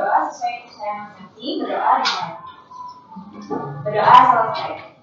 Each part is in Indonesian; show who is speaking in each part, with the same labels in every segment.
Speaker 1: berdoa sesuai kepercayaan masing-masing, berdoa dimulai. Berdoa selesai.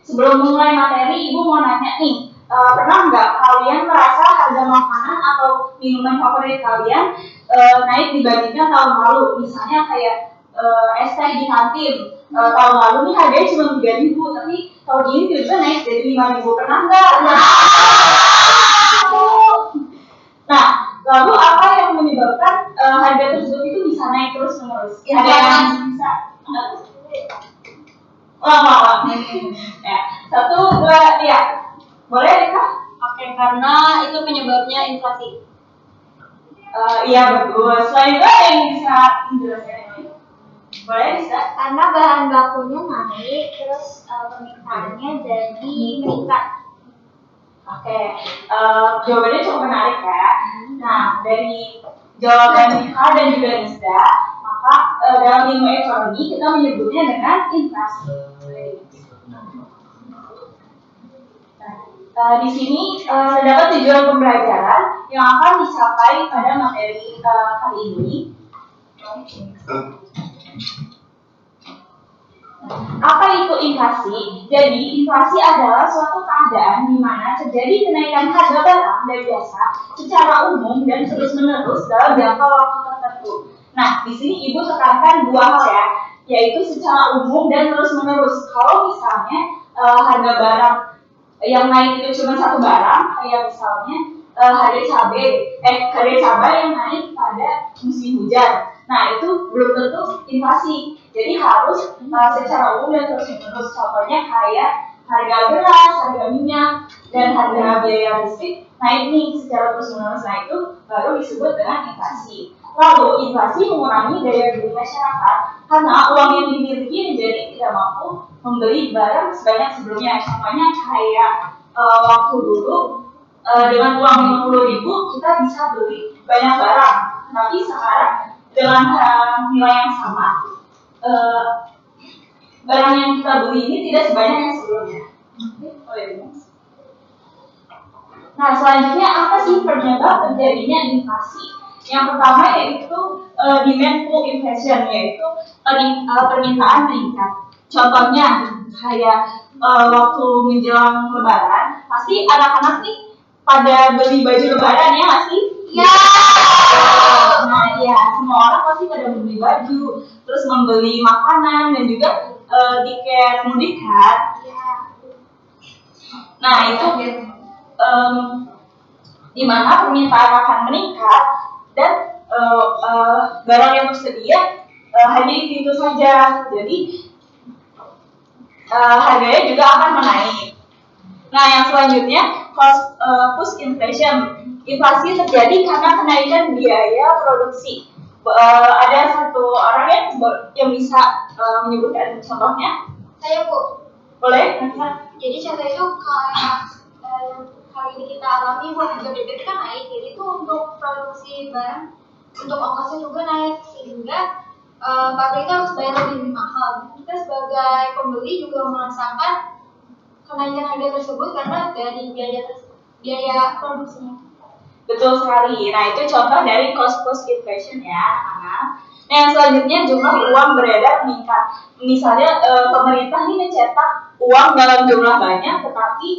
Speaker 1: Sebelum mulai materi, Ibu mau nanya nih, pernah nggak kalian merasa harga makanan atau minuman favorit kalian naik dibandingkan tahun lalu? Misalnya kayak es teh di kantin, tahun lalu nih harganya cuma 3.000, tapi tahun ini tiba-tiba naik jadi 5.000. Pernah nggak? Nah, lalu apa yang menyebabkan harga tersebut itu bisa naik terus menerus? Ada yang bisa? Ya, 1, 2, ya. Boleh, Rika?
Speaker 2: Oke, karena itu penyebabnya inflasi.
Speaker 1: Iya, betul. Selain itu ada yang bisa menjelaskan ini? Boleh, bisa?
Speaker 3: Karena bahan bakunya naik, terus permintaannya jadi meningkat.
Speaker 1: Oke, jawabannya cukup menarik ya. Nah, dari jawaban Rika dan juga Rizda, maka dalam ilmu ekonomi kita menyebutnya dengan inflasi. Di sini terdapat tujuan pembelajaran yang akan dicapai pada materi kali ini. Apa itu inflasi? Jadi, inflasi adalah suatu keadaan di mana terjadi kenaikan harga barang dan jasa secara umum dan terus-menerus dalam jangka waktu tertentu. Nah, di sini Ibu tekankan dua hal ya, yaitu secara umum dan terus-menerus. Kalau misalnya harga barang yang naik itu cuma satu barang, kayak misalnya harga cabai yang naik pada musim hujan. Nah, itu belum tentu inflasi. Jadi harus secara umum dan terus-menerus. Contohnya kayak harga beras, harga minyak, dan harga biaya listrik naik nih secara terus-menerus. Nah, itu baru disebut dengan inflasi. Lalu, inflasi mengurangi daya beli masyarakat karena uang yang dimiliki menjadi tidak mampu membeli barang sebanyak sebelumnya. Contohnya kayak waktu dulu dengan uang 50.000 kita bisa beli banyak barang. Tapi sekarang dengan nilai yang sama, barang yang kita beli ini tidak sebanyak yang sebelumnya. Nah, selanjutnya apa sih penyebab terjadinya inflasi? Yang pertama yaitu demand pull inflation, yaitu permintaan meningkat. Contohnya kayak waktu menjelang Lebaran, pasti anak-anak nih pada beli baju Lebaran ya nggak sih?
Speaker 3: Ya.
Speaker 1: Nah, ya semua orang pasti pada membeli baju, terus membeli makanan dan juga tiket mudik kan. Nah, itu di mana permintaan akan meningkat dan barang yang tersedia hanya itu saja. Jadi harganya juga akan menaik. Nah, yang selanjutnya cost inflation. Inflasi terjadi karena kenaikan biaya produksi. Ada satu orang yang bisa menyebutkan contohnya?
Speaker 3: Saya, Bu.
Speaker 1: Boleh?
Speaker 3: Jadi contoh itu kayak kali ini kita alami harga BBM kan naik, jadi itu untuk produksi barang, untuk ongkosnya juga naik, sehingga pabrik harus bayar lebih mahal. Kita sebagai pembeli juga merasakan kenaikan harga tersebut karena dari biaya produksinya.
Speaker 1: Betul sekali. Nah, itu contoh dari cost inflation ya, anak-anak. Nah, yang selanjutnya jumlah uang beredar meningkat. Misalnya pemerintah ini mencetak uang dalam jumlah banyak, tetapi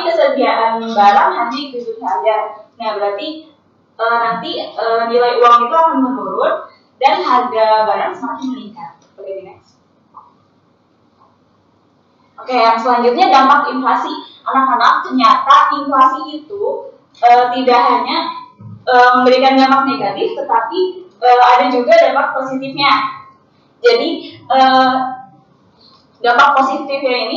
Speaker 1: kesediaan barang hanya itu saja. Nah, berarti nanti nilai uang itu akan menurun dan harga barang semakin meningkat. Oke, next. Oke, yang selanjutnya dampak inflasi. Anak-anak, ternyata inflasi itu tidak hanya memberikan dampak negatif, tetapi ada juga dampak positifnya. Jadi dampak positifnya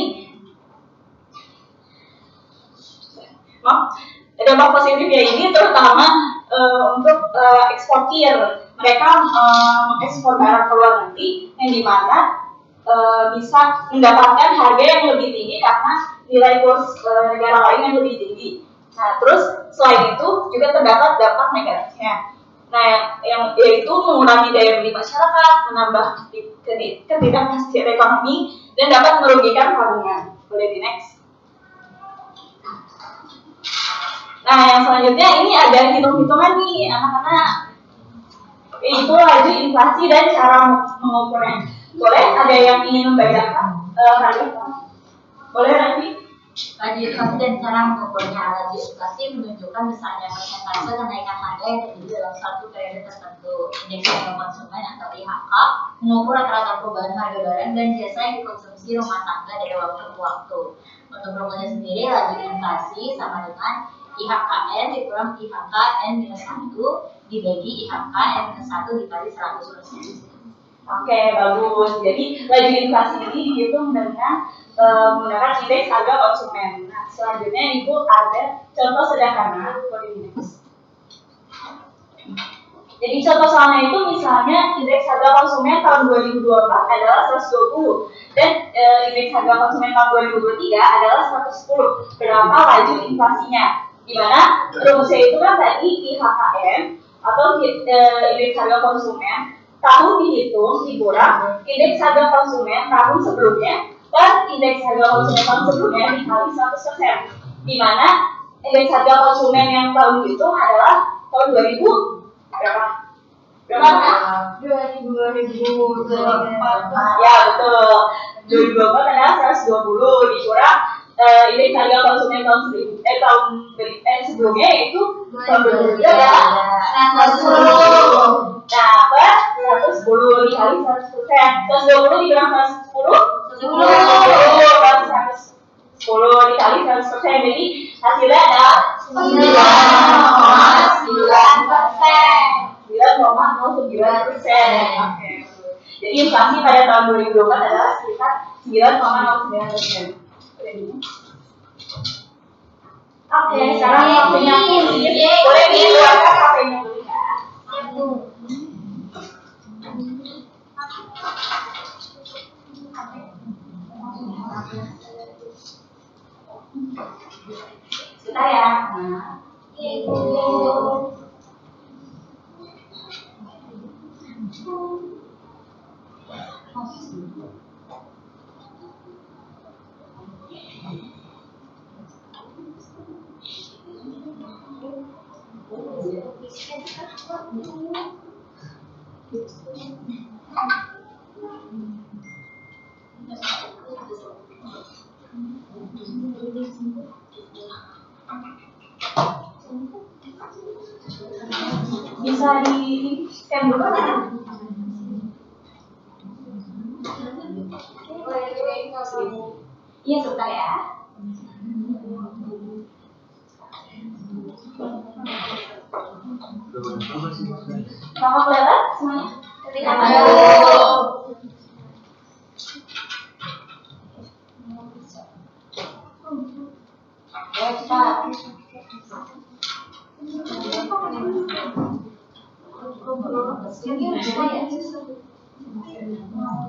Speaker 1: ini, terutama untuk eksportir. Mereka mengekspor barang ke luar negeri yang dimana bisa mendapatkan harga yang lebih tinggi karena nilai kurs negara lain yang lebih tinggi. Nah, terus selain itu juga terdapat dampak negatifnya. Nah, yang yaitu mengurangi daya beli masyarakat, menambah ketidakpastian ekonomi, dan dapat merugikan tabungan. Boleh di next. Nah, yang selanjutnya ini ada hitung-hitungan nih anak-anak. Itu laju inflasi dan cara mengukurnya. Boleh ada yang ingin membacakan? Boleh nanti?
Speaker 2: Laju inflasi dan cara mengukurnya. Laju inflasi menunjukkan misalnya persentase kenaikan harga yang terjadi dalam suatu periode tertentu. Indeks harga konsumen atau IHK mengukur rata-rata perubahan harga barang dan jasa yang dikonsumsi rumah tangga dari waktu ke waktu. Untuk rumusnya sendiri, laju inflasi sama dengan IHKN dikurang IHKN minus 1 dibagi IHKN-1 dikali 100%.
Speaker 1: Oke, bagus. Jadi laju inflasi ini dihitung dengan menggunakan indeks harga konsumen. Nah, selanjutnya itu ada contoh sederhana. Jadi contoh soalnya itu misalnya indeks harga konsumen tahun 2024 adalah 120 dan indeks harga konsumen tahun 2023 adalah 110. Berapa laju inflasinya? Dimana rumusnya itu kan tadi IHKM atau indeks harga konsumen tahun dihitung dikurang indeks harga konsumen tahun sebelumnya per indeks harga konsumen tahun sebelumnya dikali 100%. Dimana indeks harga konsumen yang tahun dihitung adalah tahun 2000 berapa?
Speaker 3: 2024.
Speaker 1: Ya betul. 2024 adalah 120 dikurang indeks harga konsumen tahun sebelumnya yaitu tahun 2023 adalah 110. Nah, per 110 dikali 100%. 120 dikurang 110 10 dikali 100%. Jadi hasilnya adalah 9,9%. 9,09%. Oke. Jadi inflasi pada tahun 2024 adalah sekitar 9,09%. Oke, sekarang waktunya kuis. Boleh dikeluarkan HP-nya dulu ya. Sebentar ya. Bisa di scan dulu kan? Iya, sebentar ya. Kakak kelihatan semuanya?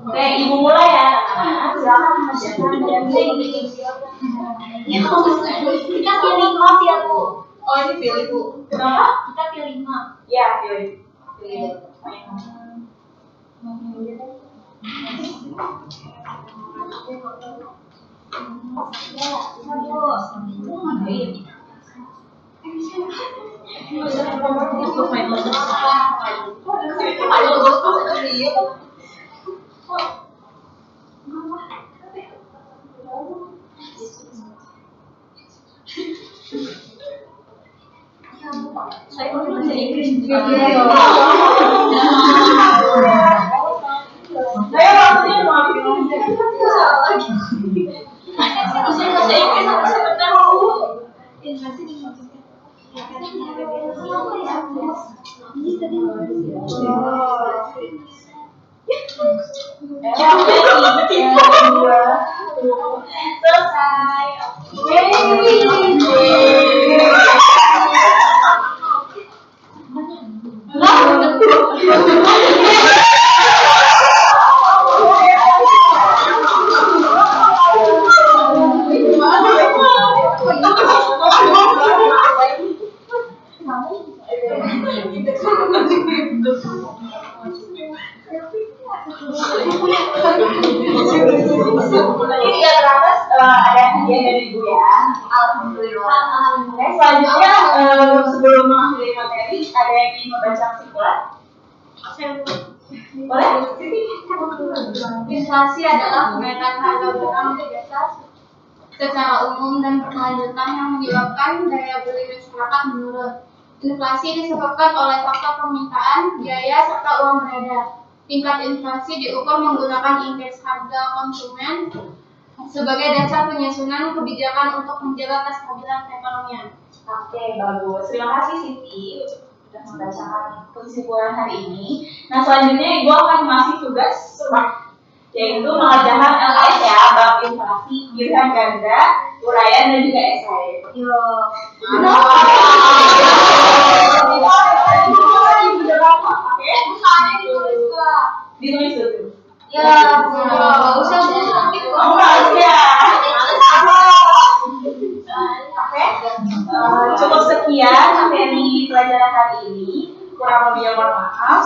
Speaker 1: Oke, ibu mulai ya. Silakan mengerjakan dan
Speaker 2: Kita pilih map ya Bu. Oh ini pilih Bu.
Speaker 1: kenapa?
Speaker 2: Kita pilih map.
Speaker 1: Ya, pilih.
Speaker 2: Saya mau bahasa Inggris juga.
Speaker 1: Saya waktunya mau bikin
Speaker 2: Saya bahasa Inggris sebentar Bu.
Speaker 1: selesai. Jadi di atas ada hadiah dari ibu ya.
Speaker 2: Alhamdulillah.
Speaker 1: Selanjutnya yang ingin membaca kesimpulan? Boleh?
Speaker 3: Inflasi adalah kenaikan harga barang dan jasa secara umum dan berkelanjutan yang menyebabkan daya beli masyarakat menurun. Inflasi disebabkan oleh faktor permintaan, biaya, serta uang beredar. Tingkat inflasi diukur menggunakan indeks harga konsumen sebagai dasar penyusunan kebijakan untuk menjaga kestabilan perekonomian.
Speaker 1: Oke, bagus. Terima kasih Siti sudah membacakan kesimpulan hari ini. Nah, selanjutnya Ibu akan masih tugas rumah, yaitu mengerjakan LKS ya, bab inflasi, pilihan ganda, uraian dan juga esai.
Speaker 3: Yo, ditulis gak?
Speaker 1: Ditulis dulu.
Speaker 3: Ya, gak usah nanti
Speaker 1: Kamu harus ya. Oke, cukup sekian materi pelajaran hari ini. Kurang lebih mohon maaf.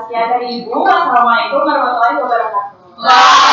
Speaker 1: Sekian dari Ibu. Wassalamualaikum warahmatullahi wabarakatuh.